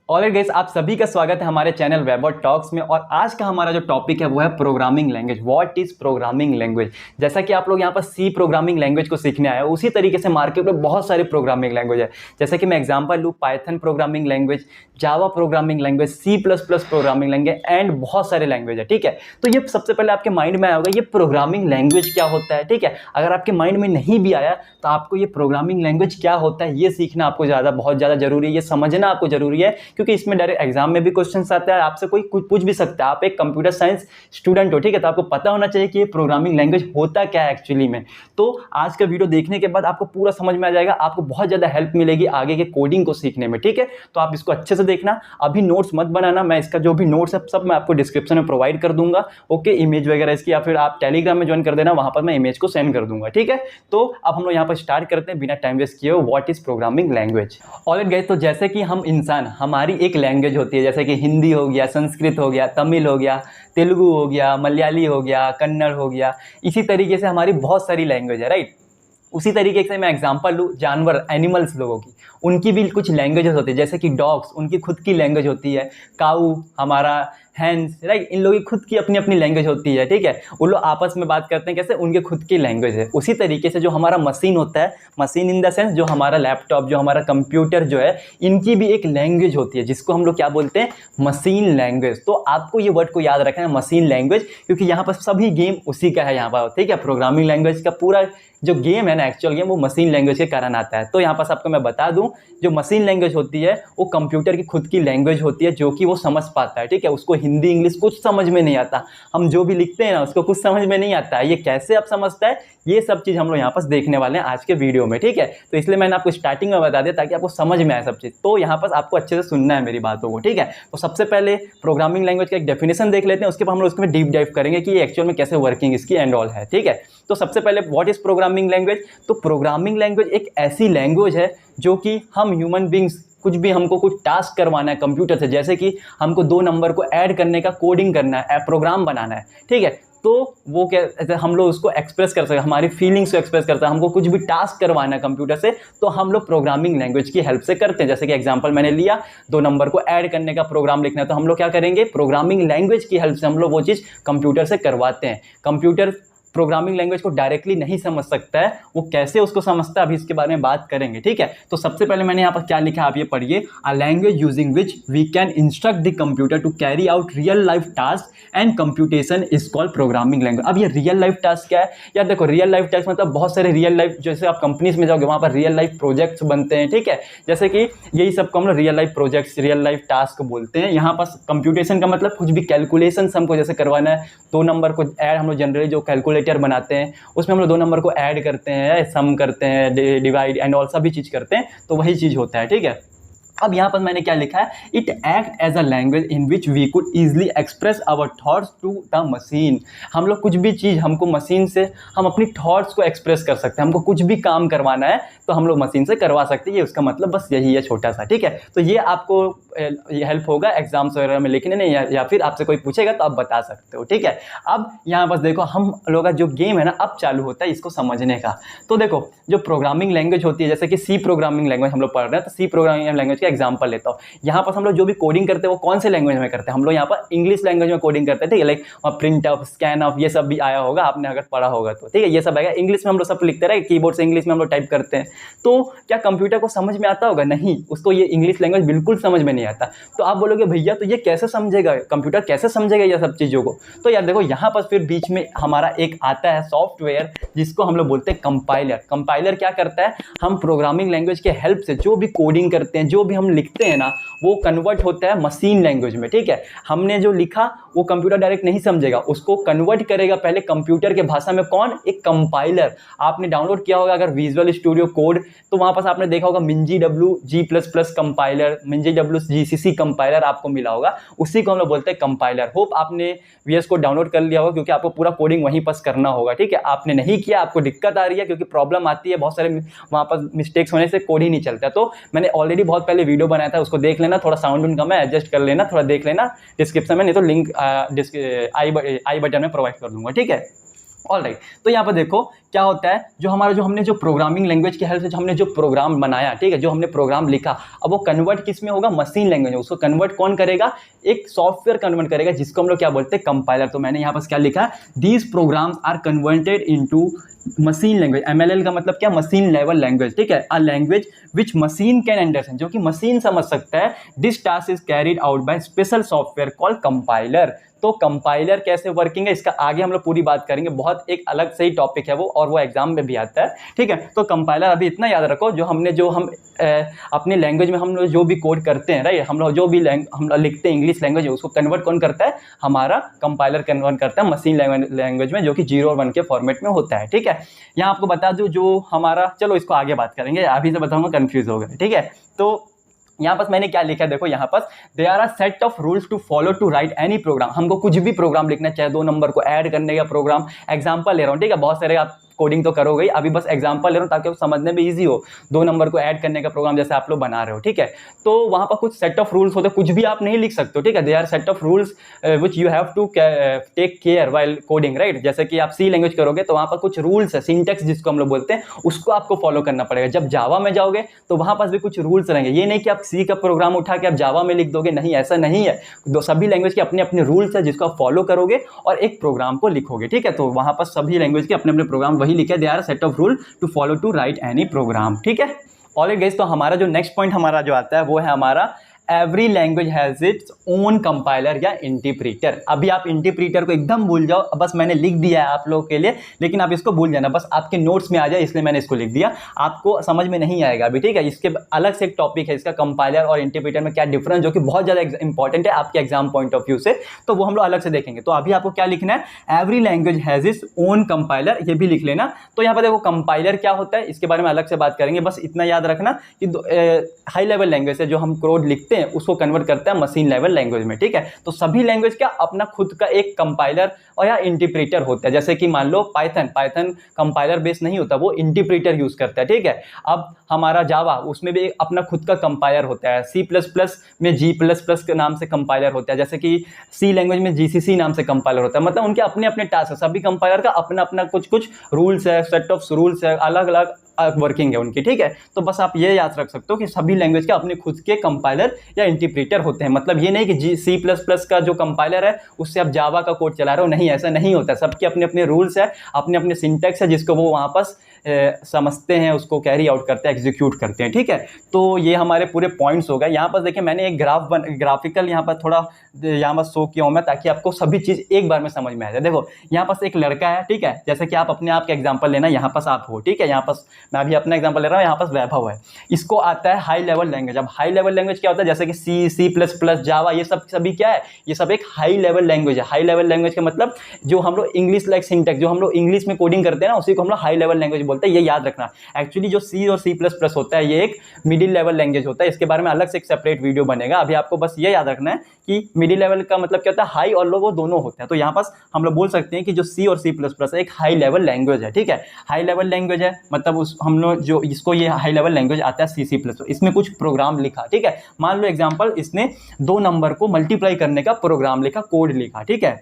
Alright guys, आप सभी का स्वागत है हमारे चैनल वेब टॉक्स में। और आज का हमारा जो टॉपिक है वो है programming language. What is programming language. जैसा कि आप लोग यहाँ पर सी प्रोग्रामिंग लैंग्वेज को सीखने आए हो, उसी तरीके से मार्केट में बहुत सारे प्रोग्रामिंग लैंग्वेज है। जैसे कि मैं एग्जांपल लूँ, Python programming language, Java programming language, C++ programming language and बहुत सारे लैंग्वेज है। ठीक है, तो ये सबसे पहले आपके माइंड में आया होगा ये प्रोग्रामिंग लैंग्वेज क्या होता है। ठीक है, अगर आपके माइंड में नहीं भी आया तो आपको ये प्रोग्रामिंग लैंग्वेज क्या होता है ये सीखना आपको बहुत ज़्यादा जरूरी है, ये समझना आपको जरूरी है, क्योंकि इसमें डायरेक्ट एग्जाम में भी क्वेश्चंस आते हैं, आपसे कोई कुछ पूछ भी सकता है। आप एक कंप्यूटर साइंस स्टूडेंट हो, ठीक है, तो आपको पता होना चाहिए कि ये प्रोग्रामिंग लैंग्वेज होता क्या है एक्चुअली में। तो आज का वीडियो देखने के बाद आपको पूरा समझ में आ जाएगा, आपको बहुत ज़्यादा हेल्प मिलेगी आगे के कोडिंग को सीखने में। ठीक है, तो आप इसको अच्छे से देखना, अभी नोट्स मत बनाना। मैं इसका जो भी नोट्स है सब मैं आपको डिस्क्रिप्शन में प्रोवाइड कर दूंगा। ओके, इमेज वगैरह इसकी, या फिर आप टेलीग्राम में ज्वाइन कर देना, वहां पर मैं इमेज को सेंड कर दूंगा। ठीक है, तो अब हम लोग यहाँ पर स्टार्ट करते हैं बिना टाइम वेस्ट किए। What is programming language. Alright guys, तो जैसे कि हम इंसान, हमारी एक लैंग्वेज होती है, जैसे कि हिंदी हो गया, संस्कृत हो गया, तमिल हो गया, तेलुगु हो गया, मलयाली हो गया, कन्नड़ हो गया। इसी तरीके से हमारी बहुत सारी लैंग्वेज है, राइट। उसी तरीके से मैं एग्जांपल लूँ, जानवर, एनिमल्स लोगों की, उनकी भी कुछ लैंग्वेजेस होती है। जैसे कि डॉग्स, उनकी खुद की लैंग्वेज होती है। काऊ, हमारा हैंस, राइट, इन लोगों की खुद की अपनी अपनी लैंग्वेज होती है। ठीक है, वो लोग आपस में बात करते हैं कैसे, उनके खुद की लैंग्वेज है। उसी तरीके से जो हमारा मशीन होता है, मशीन इन द सेंस जो हमारा लैपटॉप, जो हमारा कंप्यूटर जो है, इनकी भी एक लैंग्वेज होती है जिसको हम लोग क्या बोलते हैं, मशीन लैंग्वेज। तो आपको ये वर्ड को याद रखना है, मशीन लैंग्वेज, क्योंकि यहाँ पर सभी गेम उसी का है यहाँ पर। ठीक है, प्रोग्रामिंग लैंग्वेज का पूरा जो गेम है ना, एक्चुअल गेम, वो मशीन लैंग्वेज के कारण आता है। तो यहाँ पर आपको मैं बता दूं, जो मशीन लैंग्वेज होती है वो कंप्यूटर की खुद की लैंग्वेज होती है, जो कि वो समझ पाता है। ठीक है, उसको हिंदी इंग्लिश कुछ समझ में नहीं आता, हम जो भी लिखते हैं ना उसको कुछ समझ में नहीं आता है। ये कैसे आप समझता है, ये सब चीज़ हम लोग यहाँ पर देखने वाले हैं आज के वीडियो में। ठीक है, तो इसलिए मैंने आपको स्टार्टिंग में बता दिया ताकि आपको समझ में आए सब चीज़। तो यहाँ पर आपको अच्छे से सुनना है मेरी बातों को। ठीक है, तो सबसे पहले प्रोग्रामिंग लैंग्वेज का एक डेफिनेशन देख लेते हैं, उसके बाद हम लोग उसमें डीप डाइव करेंगे कि ये एक्चुअल में कैसे वर्किंग इसकी एंड ऑल है। ठीक है, तो सबसे पहले व्हाट इज प्रोग्रामिंग लैंग्वेज। तो प्रोग्रामिंग लैंग्वेज एक ऐसी लैंग्वेज है जो कि हम ह्यूमन बींग्स, कुछ भी हमको कुछ टास्क करवाना है कंप्यूटर से, जैसे कि हमको 2 नंबर को ऐड करने का कोडिंग करना है, प्रोग्राम बनाना है। ठीक है, तो वो क्या, हम लोग उसको एक्सप्रेस कर सकते हैं, हमारी फीलिंग्स को एक्सप्रेस करता है। हमको कुछ भी टास्क करवाना है कंप्यूटर से, तो हम लोग प्रोग्रामिंग लैंग्वेज की हेल्प से करते हैं। जैसे कि एग्जांपल मैंने लिया, 2 नंबर को ऐड करने का प्रोग्राम लिखना है, तो हम लोग क्या करेंगे, प्रोग्रामिंग लैंग्वेज की हेल्प से हम लोग वो चीज़ कंप्यूटर से करवाते हैं। कंप्यूटर प्रोग्रामिंग लैंग्वेज को डायरेक्टली नहीं समझ सकता है, वो कैसे उसको समझता है अभी इसके बारे में बात करेंगे। ठीक है, तो सबसे पहले मैंने यहाँ पर क्या लिखा है आप ये पढ़िए, a language using which we can instruct the computer to carry out real life task and computation is called programming language. अब ये रियल लाइफ टास्क क्या है यार, देखो रियल लाइफ टास्क मतलब बहुत सारे रियल लाइफ, जैसे आप कंपनीज में जाओगे वहाँ पर रियल लाइफ प्रोजेक्ट्स बनते हैं। ठीक है, जैसे कि यही सबको हम लोग real life projects, real life task बोलते हैं। यहाँ पर कंप्यूटेशन का मतलब कुछ भी कैलकुलेशन हमको जैसे करवाना है, 2 नंबर को ऐड, हम लोग जनरली जो कैलकुलेटर बनाते हैं उसमें हम लोग 2 नंबर को ऐड करते हैं, सम करते हैं, डिवाइड एंड ऑल सभी चीज करते हैं, तो वही चीज होता है। ठीक है, अब यहाँ पर मैंने क्या लिखा है, it act as a language in which we could easily express our thoughts to the machine. हम लोग कुछ भी चीज़, हमको मशीन से हम अपनी थॉट्स को एक्सप्रेस कर सकते हैं। हमको कुछ भी काम करवाना है तो हम लोग मशीन से करवा सकते हैं। ये उसका मतलब बस यही है छोटा सा। ठीक है, तो ये आपको ये हेल्प होगा एग्जाम्स वगैरह में लिखने में, या फिर आपसे कोई पूछेगा तो आप बता सकते हो। ठीक है, अब यहाँ बस देखो, हम लोग का जो गेम है ना अब चालू होता है इसको समझने का। तो देखो, जो प्रोग्रामिंग लैंग्वेज होती है, जैसे कि सी प्रोग्रामिंग लैंग्वेज हम लोग पढ़ रहे हैं, तो सी प्रोग्रामिंग लैंग्वेज का एग्जांपल लेता हूँ। यहाँ पर हम लोग जो भी कोडिंग करते हैं वो कौन से लैंग्वेज में करते हैं, हम लोग यहाँ पर इंग्लिश लैंग्वेज में कोडिंग करते हैं। ठीक है, like print of, scan of, ये सब भी आया होगा आपने अगर पढ़ा होगा तो। ठीक है, ये सब आएगा इंग्लिश में, हम लोग सब लिखते रहे कीबोर्ड से, इंग्लिश में हम लोग टाइप करते हैं। तो क्या कंप्यूटर को समझ में आता होगा? नहीं, उसको ये इंग्लिश लैंग्वेज बिल्कुल समझ में नहीं आता। तो आप बोलोगे भैया तो ये कैसे समझेगा, कंप्यूटर कैसे समझेगा ये सब चीज़ों को? तो यार देखो, यहाँ पर फिर बीच में हमारा एक आता है सॉफ्टवेयर जिसको हम लोग बोलते हैं कंपाइलर। कंपाइलर क्या करता है, हम प्रोग्रामिंग लैंग्वेज के हेल्प से जो भी कोडिंग करते हैं, जो भी हम लिखते हैं ना, वो कन्वर्ट होता है मशीन लैंग्वेज में। ठीक है, हमने जो लिखा वो कंप्यूटर डायरेक्ट नहीं समझेगा, उसको कन्वर्ट करेगा पहले कंप्यूटर के भाषा में। कौन? एक कंपाइलर। आपने डाउनलोड किया होगा अगर विजुअल स्टूडियो कोड, तो वहां पर आपने देखा होगा MinGW G++ compiler, MinGW GCC compiler आपको मिला होगा, उसी को हम लोग बोलते हैं कंपाइलर। होप आपने VS को डाउनलोड कर लिया होगा, क्योंकि आपको पूरा कोडिंग वहीं पर करना होगा। ठीक है, आपने नहीं किया, आपको दिक्कत आ रही है, क्योंकि प्रॉब्लम आती है, बहुत सारे वहां पर मिस्टेक्स होने से कोड ही नहीं चलता। तो मैंने ऑलरेडी बहुत पहले वीडियो बनाया था, उसको देख लेना, थोड़ा साउंड कम है, एडजस्ट कर लेना, थोड़ा देख लेना डिस्क्रिप्शन में, नहीं तो लिंक आई बटन में प्रोवाइड कर दूंगा। ठीक है, ऑलराइट, तो यहाँ पर देखो क्या होता है, जो हमारा जो हमने जो प्रोग्रामिंग लैंग्वेज की हेल्प से जो हमने जो प्रोग्राम बनाया, ठीक है, जो हमने प्रोग्राम लिखा, अब वो कन्वर्ट किस में होगा, मशीन लैंग्वेज में। उसको कन्वर्ट कौन करेगा, एक सॉफ्टवेयर कन्वर्ट करेगा जिसको हम लोग क्या बोलते हैं, कंपाइलर। तो मैंने यहाँ पर क्या लिखा है, these programs are converted into machine language. MLL का मतलब क्या, मशीन लेवल लैंग्वेज, ठीक है, a language which machine can understand, जो कि मशीन समझ सकता है। This task is carried out by special software called compiler. तो कंपाइलर कैसे वर्किंग है, इसका आगे हम लोग पूरी बात करेंगे, बहुत एक अलग से ही टॉपिक है वो, और वो एग्जाम में भी आता है, ठीक है। तो कंपाइलर अभी इतना याद रखो, जो हम अपने लैंग्वेज में हम लोग जो भी कोड करते हैं, राइट, हम लोग जो भी हम लोग लिखते हैं इंग्लिश लैंग्वेज में, उसको कन्वर्ट कौन करता है, हमारा कंपाइलर कन्वर्ट करता है मशीन लैंग्वेज में, जो कि 0 और 1 के फॉर्मेट में होता है, ठीक है। यहाँ आपको बता दूं जो हमारा, चलो इसको आगे बात करेंगे, अभी से बताऊंगा, कंफ्यूज हो गए, ठीक है। तो यहाँ पर मैंने क्या लिखा है, देखो यहाँ पर they are a set of rules to follow to write any program. हमको कुछ भी प्रोग्राम लिखना, चाहे 2 नंबर को ऐड करने का प्रोग्राम, एग्जांपल ले रहा हूँ, ठीक है, बहुत सारे आप कोडिंग तो करोगे ही, अभी बस एग्जांपल ले रहा हूँ ताकि वो समझने में इजी हो। 2 नंबर को ऐड करने का प्रोग्राम जैसे आप लोग बना रहे हो, ठीक है, तो वहाँ पर कुछ सेट ऑफ रूल्स होते हैं, कुछ भी आप नहीं लिख सकते हो, ठीक है। They are set of rules which you have to take care while coding, right. जैसे कि आप सी लैंग्वेज करोगे तो वहाँ पर कुछ रूल्स है, सिंटेक्स जिसको हम लोग बोलते हैं, उसको आपको फॉलो करना पड़ेगा। जब जावा में जाओगे तो वहाँ पर भी कुछ रूल्स रहेंगे, ये नहीं कि आप सी का प्रोग्राम उठा के आप जावा में लिख दोगे, नहीं, ऐसा नहीं है। सभी लैंग्वेज के अपने अपने रूल्स है जिसको आप फॉलो करोगे और एक प्रोग्राम को लिखोगे, ठीक है। तो वहाँ पर सभी लैंग्वेज के अपने अपने प्रोग्राम वही लिखे, they are set of rule to follow to write any program, ठीक है। ऑलराइट गाइस, तो हमारा जो नेक्स्ट पॉइंट हमारा जो आता है वो है हमारा every language has its own compiler या इंटरप्रीटर। अभी आप इंटरप्रीटर को एकदम भूल जाओ, बस मैंने लिख दिया है आप लोगों के लिए, लेकिन आप इसको भूल जाना, बस आपके नोट्स में आ जाए, इसलिए मैंने इसको लिख दिया, आपको समझ में नहीं आएगा अभी, ठीक है। इसके अलग से एक टॉपिक है इसका, कंपाइलर और इंटरप्रीटर में क्या डिफरेंस, जो कि बहुत ज़्यादा इंपॉर्टेंट है आपके एग्जाम पॉइंट ऑफ व्यू से, तो वो हम लोग अलग से देखेंगे। तो अभी आपको क्या लिखना है, every language has its own compiler, ये भी लिख लेना। तो यहाँ पर देखो कंपाइलर क्या होता है, इसके बारे में अलग से बात करेंगे, बस इतना याद रखना कि हाई लेवल लैंग्वेज है, जो हम कोड लिखते हैं उसको कन्वर्ट करता है मशीन लेवल लैंग्वेज में, ठीक है। तो सभी लैंग्वेज का अपना खुद का एक कंपाइलर और या इंटरप्रीटर होता है। जैसे कि मान लो पाइथन कंपाइलर बेस नहीं होता, वो इंटरप्रीटर यूज करता है, ठीक है। अब हमारा जावा, उसमें भी अपना खुद का कंपाइलर होता है। C++ में G++ के नाम से कंपाइलर होता है, जैसे कि सी लैंग्वेज में GCC नाम से कंपाइलर होता है। मतलब उनके अपने अपने टास्क है, सभी कंपाइलर का अपना अपना कुछ कुछ रूल्स है, सेट ऑफ रूल्स है, अलग अलग वर्किंग है उनकी, ठीक है। तो बस आप ये याद रख सकते हो कि सभी लैंग्वेज के अपने खुद के कंपाइलर या इंटरप्रीटर होते हैं। मतलब ये नहीं कि C++ का जो कंपाइलर है उससे आप जावा का कोड चला रहे हो, नहीं, ऐसा नहीं होता। सबके अपने अपने रूल्स है, अपने अपने सिंटेक्स है, जिसको वो वहाँ पर समझते हैं, उसको कैरी आउट करते हैं, एग्जीक्यूट करते हैं, ठीक है। तो ये हमारे पूरे पॉइंट्स हो गए। यहाँ पर देखिए मैंने एक ग्राफिकल यहाँ पर थोड़ा यहाँ पर शो किया हूँ मैं, ताकि आपको सभी चीज़ एक बार में समझ में आ जाए। देखो यहाँ पर एक लड़का है, ठीक है, जैसे कि आप अपने आप का एग्जाम्पल लेना, यहाँ पर आप हो, ठीक है, यहाँ पर मैं अभी अपना एग्जाम्पल ले रहा हूँ, यहाँ पर वैभव है, इसको आता है हाई लेवल लैंग्वेज। अब हाई लेवल लैंग्वेज क्या होता है, जैसे कि C++, जावा, ये सब सभी क्या है, ये सब एक हाई लेवल लैंग्वेज है। हाई लेवल लैंग्वेज का मतलब जो हम लोग इंग्लिश लाइक सिंटेक्स, जो हम लोग इंग्लिश में कोडिंग करते हैं ना, उसी को हम लोग हाई लेवल लैंग्वेज बोलते हैं, ये याद रखना। एक्चुअली जो C और C++ होता है, ये एक मिडिल लेवल लैंग्वेज होता है, इसके बारे में अलग से एक सेपरेट वीडियो बनेगा। अभी आपको बस ये याद रखना है कि मिडिल लेवल का मतलब क्या होता है, हाई और लो वो दोनों होते हैं। तो यहाँ पास हम लोग बोल सकते हैं कि जो C और C++ है एक हाई लेवल लैंग्वेज है, ठीक है। हाई लेवल लैंग्वेज है मतलब उस हम लोग जो इसको ये हाई लेवल लैंग्वेज आता है C++, इसमें कुछ प्रोग्राम लिखा, ठीक है। मान लो एग्जांपल, इसने 2 नंबर को मल्टीप्लाई करने का प्रोग्राम लिखा, कोड लिखा, ठीक है।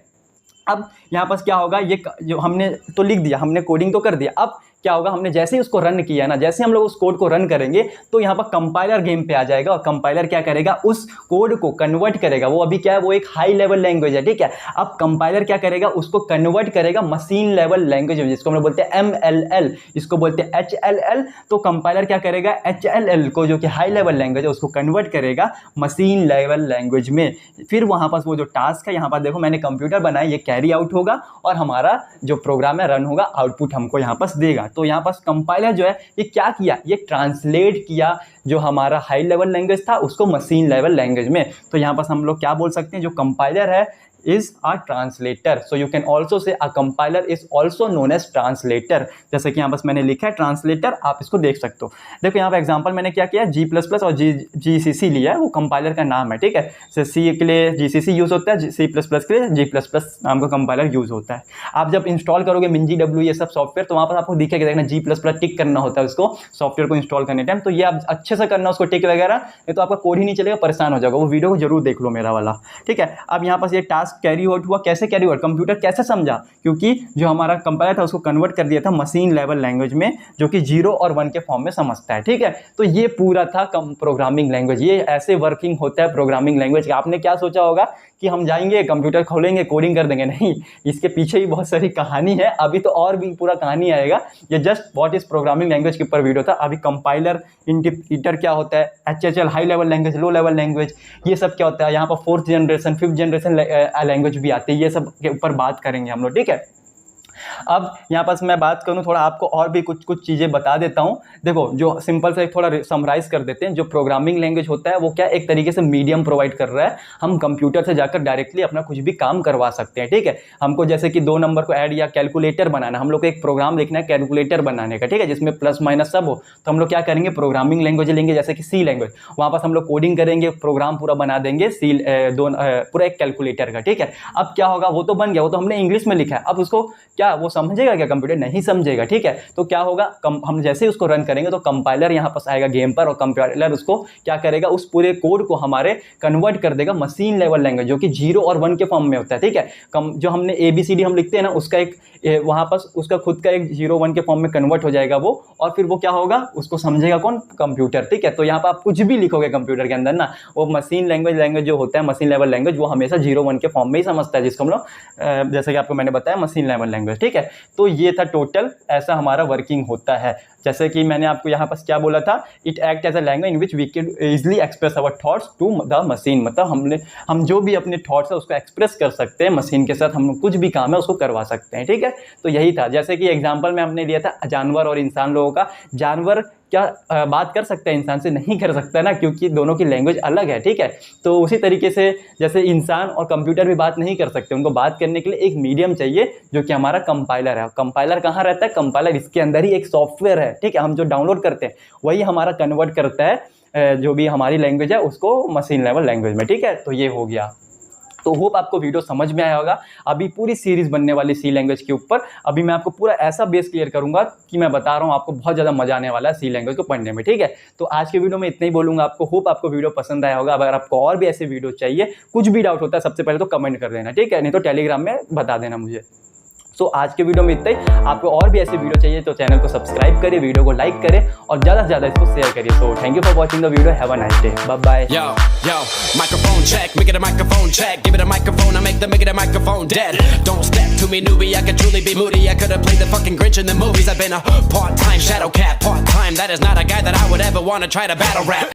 अब यहाँ पास क्या होगा, ये जो हमने तो लिख दिया, हमने कोडिंग तो कर दिया, अब क्या होगा, हमने जैसे ही उसको रन किया ना, जैसे हम लोग उस कोड को रन करेंगे तो यहाँ पर कंपाइलर गेम पे आ जाएगा, और कंपाइलर क्या करेगा, उस कोड को कन्वर्ट करेगा। वो अभी क्या है, वो एक हाई लेवल लैंग्वेज है, ठीक है। अब कंपाइलर क्या करेगा, उसको कन्वर्ट करेगा मशीन लेवल लैंग्वेज में, जिसको हम लोग बोलते हैं MLL, इसको बोलते हैं HLL। तो कंपाइलर क्या करेगा, HLL को, जो कि हाई लेवल लैंग्वेज है, उसको कन्वर्ट करेगा मशीन लेवल लैंग्वेज में। फिर वहाँ पर वो जो टास्क है, यहाँ पर देखो मैंने कंप्यूटर बनाया, ये कैरी आउट होगा और हमारा जो प्रोग्राम है रन होगा, आउटपुट हमको यहाँ पर देगा। तो यहाँ पास कंपाइलर जो है ये क्या किया, ये ट्रांसलेट किया जो हमारा हाई लेवल लैंग्वेज था उसको मशीन लेवल लैंग्वेज में। तो यहाँ पास हम लोग क्या बोल सकते हैं, जो कंपाइलर है is a translator, so you can also say a compiler is also known as translator। जैसे कि यहाँ बस मैंने लिखा है ट्रांसलेटर, आप इसको देख सकते हो। देखो यहाँ पे एग्जांपल मैंने क्या किया, G++ और GCC लिया है, वो कंपाइलर का नाम है, ठीक है। जैसे C के लिए GCC यूज होता है, C++ के लिए G++ नाम का कंपाइलर यूज होता है। आप जब इंस्टॉल करोगे MinGW ये सब सॉफ्टवेयर, तो वहाँ पर आपको दिखेगा, देखना G++ टिक करना होता है उसको सॉफ्टवेयर को इंस्टॉल करने टाइम। तो ये आप अच्छे से करना उसको टिक वगैरह, नहीं तो आपका कोड ही नहीं चलेगा, परेशान हो जाएगा। वो वीडियो को जरूर देख लो मेरा वाला, ठीक है। अब यहाँ पास ये टास्क टास्क कैरी आउट हुआ, कैसे कैरी आउट, कंप्यूटर कैसे समझा, क्योंकि जो हमारा कंपाइलर था उसको कन्वर्ट कर दिया था मशीन लेवल लैंग्वेज में, जो कि 0 और 1 के फॉर्म में समझता है। ठीक है, तो ये पूरा था प्रोग्रामिंग लैंग्वेज। ये ऐसे वर्किंग होता है प्रोग्रामिंग लैंग्वेज। आपने क्या सोचा होगा कि हम जाएंगे कंप्यूटर खोलेंगे कोडिंग कर देंगे, नहीं, इसके पीछे ही बहुत सारी कहानी है। अभी तो और भी पूरा कहानी आएगा। ये just what is programming language के ऊपर वीडियो था। अभी कंपाइलर, इंटरप्रेटर क्या होता है, HHL high level language, low level language, ये सब क्या होता है, यहाँ पर 4th generation 5th generation language भी आती है। ये सब के ऊपर बात करेंगे हम लोग। ठीक है, अब यहाँ पर मैं बात करूँ थोड़ा, आपको और भी कुछ चीज़ें बता देता हूँ। देखो, जो सिंपल से थोड़ा समराइज कर देते हैं। जो प्रोग्रामिंग लैंग्वेज होता है वो क्या एक तरीके से मीडियम प्रोवाइड कर रहा है। हम कंप्यूटर से जाकर डायरेक्टली अपना कुछ भी काम करवा सकते हैं। ठीक है, हमको जैसे कि 2 नंबर को ऐड या कैलकुलेटर बनाना, हम लोग को एक प्रोग्राम लिखना है कैलकुलेटर बनाने का, ठीक है, जिसमें प्लस माइनस सब हो, तो हम लोग क्या करेंगे, प्रोग्रामिंग लैंग्वेज लेंगे, जैसे कि सी लैंग्वेज। वहाँ पर हम लोग कोडिंग करेंगे, प्रोग्राम पूरा बना देंगे पूरा एक कैलकुलेटर का। ठीक है, अब क्या होगा, वो तो बन गया, वो तो हमने इंग्लिश में लिखा है। अब उसको क्या वो समझेगा क्या कंप्यूटर? नहीं समझेगा। ठीक है, तो क्या होगा, हम जैसे ही उसको रन करेंगे तो कंपाइलर यहाँ पास आएगा गेम पर, और कंपाइलर उसको क्या करेगा, उस पूरे कोड को हमारे कन्वर्ट कर देगा मशीन लेवल लैंग्वेज, जो कि 0 और 1 के फॉर्म में होता है। ठीक है, जो हमने ABCD हम लिखते हैं ना, उसका एक वहाँ पास उसका खुद का एक 0 1 के फॉर्म में कन्वर्ट हो जाएगा वो, और फिर वो क्या होगा, उसको समझेगा कौन, कंप्यूटर। ठीक है, तो यहाँ पर आप कुछ भी लिखोगे कंप्यूटर के अंदर ना, वो मशीन लैंग्वेज जो होता है, मशीन लेवल लैंग्वेज, वो हमेशा 0 1 के फॉर्म में ही समझता है, जिसको हम लोग जैसे कि आपको मैंने बताया मशीन लेवल लैंग्वेज। ठीक है, तो ये था टोटल, ऐसा हमारा वर्किंग होता है। जैसे कि मैंने आपको यहाँ पर क्या बोला था, it act as a language in which we can easily express our thoughts to the machine. मतलब हम जो भी अपने थॉट्स है उसको एक्सप्रेस कर सकते हैं मशीन के साथ, हम कुछ भी काम है उसको करवा सकते हैं। ठीक है, तो यही था। जैसे कि एग्जांपल में हमने लिया था जानवर और इंसान लोगों का। जानवर क्या बात कर सकता है, इंसान से नहीं कर सकता ना, क्योंकि दोनों की लैंग्वेज अलग है। ठीक है, तो उसी तरीके से जैसे इंसान और कंप्यूटर भी बात नहीं कर सकते, उनको बात करने के लिए एक मीडियम चाहिए, जो कि हमारा कंपाइलर है। कंपाइलर कहाँ रहता है, कंपाइलर इसके अंदर ही एक सॉफ्टवेयर है। ठीक है, हम जो डाउनलोड करते हैं वही हमारा कन्वर्ट करता है जो भी हमारी लैंग्वेज है उसको मशीन लेवल लैंग्वेज में। ठीक है, तो ये हो गया। तो होप आपको वीडियो समझ में आया होगा। अभी पूरी सीरीज बनने वाली सी लैंग्वेज के ऊपर। अभी मैं आपको पूरा ऐसा बेस क्लियर करूंगा कि मैं बता रहा हूं आपको बहुत ज़्यादा मजा आने वाला है सी लैंग्वेज को पढ़ने में। ठीक है, तो आज के वीडियो में इतना ही बोलूंगा आपको। होप आपको वीडियो पसंद आया होगा। अगर आपको और भी ऐसे वीडियो चाहिए, कुछ भी डाउट होता है, सबसे पहले तो कमेंट कर देना, ठीक है, नहीं तो टेलीग्राम में बता देना मुझे। सो आज के वीडियो में इतना ही। आपको और भी ऐसे वीडियो चाहिए तो चैनल को सब्सक्राइब करें, वीडियो को लाइक करें और ज़्यादा से ज़्यादा इसको शेयर करिए। So thank you for watching the video. Have a nice day. Bye bye. Yo, microphone check, make it a microphone check. Give it a microphone, I make the microphone dead. Don't step to me, newbie, I could truly be moody. I could have played the fucking Grinch in the movies. I've been a part-time shadow cat, part-time. That is not a guy that I would ever want to try to battle rap.